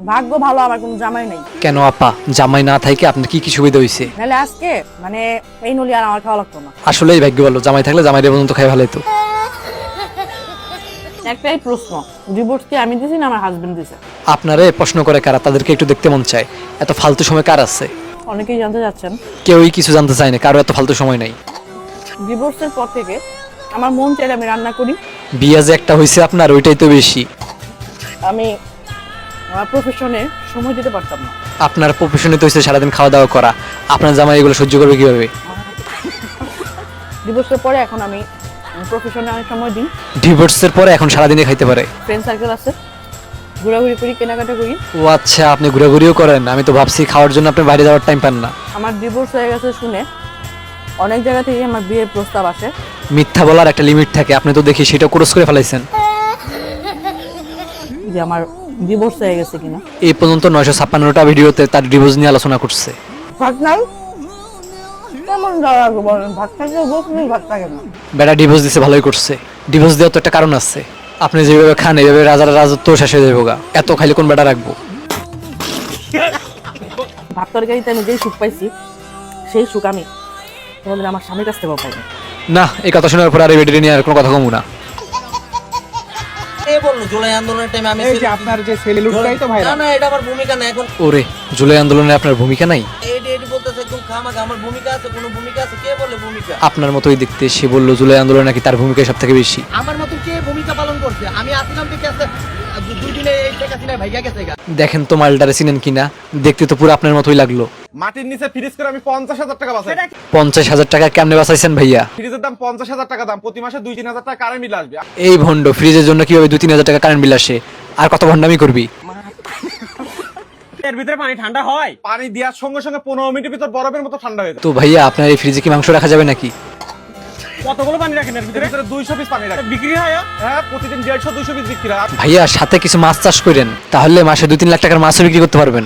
ভাগ্য ভালো আমার কোনো জামাই নাই। কেন আপা, জামাই না থাকে আপনার কি কি সুবিধা হয়েছে? নাহলে আজকে মানে এই নলি আর আমার খাওয়া লাগতো না। আসলেই ভাগ্য ভালো, জামাই থাকলে জামাই পর্যন্ত খাই ভালো হতো। একটাই প্রশ্ন, ডিভোর্স কি আমি দিছি না আমার হাজবেন্ড দিছে? আপনারে প্রশ্ন করে কারা, তাদেরকে একটু দেখতে মন চায়। এত ফালতু সময় কার আছে? অনেকেই জানতে চাচ্ছেন। কেউই কিছু জানতে চায় না, কারো এত ফালতু সময় নাই। ডিভোর্সের পর থেকে আমার মন চাইলে আমি রান্না করি। বিয়া যে একটা হয়েছে আপনার, ওইটাই তো বেশি। আমি আমার প্রফেশনে সময় দিতে পারতাম না। আপনার প্রফেশনে তো হয়েছে সারাদিন খাওয়া দাওয়া করা, আপনার জামাই এগুলো সহ্য করবে কিভাবে? ডিভোর্সের পরে এখন আমি প্রফেশনে অনেক সময় দিই। ডিভোর্সের পরে এখন সারাদিনে খাইতে পারে। ফ্রেন্ড সার্কেল আছে, ঘোরাঘুরি করি, কেনাকাটা করি। ও আচ্ছা, আপনি ঘোরাঘুরিও করেন? আমি তো ভাবছি খাওয়ার জন্য আপনি বাইরে যাওয়ার টাইম পান না। আমার ডিভোর্স হয়ে গেছে শুনে অনেক জায়গা থেকে আমার বিয়ের প্রস্তাব আসে। মিথ্যা বলার একটা লিমিট থাকে, আপনি তো দেখি সেটা ক্রস করে ফেলাইছেন। যে আমার ডিভোর্স হয়ে গেছে কিনা। এই পর্যন্ত 956টা ভিডিওতে তার ডিভোর্স নিয়ে আলোচনা করছে। ভাত নাই কেমন যাওয়া লাগবে বলেন? ভাত থাকলে বলছেন ভাত থাকে না। বেটা ডিভোর্স দিছে, ভালোই করছে। ডিভোর্স দেওয়ার তো একটা কারণ আছে। আপনি যেভাবে খান এইভাবে রাজার রাজত্ব শেষ হয়ে যাবে গা। এত খাইলে কোন বেটা রাখবো? ভাত তরকারিতে আমি যেই সুখ পাইছি সেই সুখ আমি কোনোদিন আমার স্বামীর কাছ থেকেও পাইনি। না, এই কথা শোনার পর আর এই বেটি নিয়ে আর কোনো কথা কমু না। কে বললো জুলাই আন্দোলনের টাইমে আমি এই যে আপনার যে সেলুলটাই তো না ভাইরাল। না এটা আমার ভূমিকা না এখন ওরে, জুলাই আন্দোলনে আপনার ভূমিকা নাই? এডি এডি বলতেছে একদম খামাখা আমার ভূমিকা আছে কোনো ভূমিকা আছে কে বলে ভূমিকা আপনার মতোই দেখতে, সে বললো জুলাই আন্দোলনে নাকি তার ভূমিকা সব থেকে বেশি। আমার মতো কে ভূমিকা পালন করছে আমি আসলাম থেকে আছে দুই দিনে এই শেখ হাসিনা ভাইয়া গেছে গা দেখেন তো মালটারে চিনেন কিনা, দেখতে তো পুরো আপনার মতোই লাগলো। মাটির নিচে ফ্রিজ করে আমি 50,000 টাকা বাঁচাই। 50,000 টাকা কেমনে বাঁচাইছেন ভাইয়া? ফ্রিজের দাম 50,000 টাকা দাম, প্রতি মাসে 2-3 হাজার টাকা কারেন্ট বিল আসবে। এই ভন্ড ফ্রিজের জন্য কিভাবে 2-3 হাজার টাকা কারেন্ট বিল আসে? আর কত ভন্ডামি করবি? এর ভিতরে পানি ঠান্ডা হয়, পানি দেওয়ার সঙ্গে সঙ্গে 15 মিনিটের ভিতর বরফের মতো ঠান্ডা হয়ে যায়। তো ভাইয়া, আপনার এই ফ্রিজে কি মাংস রাখা যাবে নাকি? কতগুলো পানি রাখেন এর ভিতরে? 200 পিস পানি রাখেন, বিক্রি হয়। হ্যাঁ, প্রতিদিন 150-200 পিস বিক্রি হয়। ভাইয়া সাথে কিছু মাছ চাষ করেন, তাহলে মাসে 2-3 লাখ টাকার মাছও বিক্রি করতে পারবেন।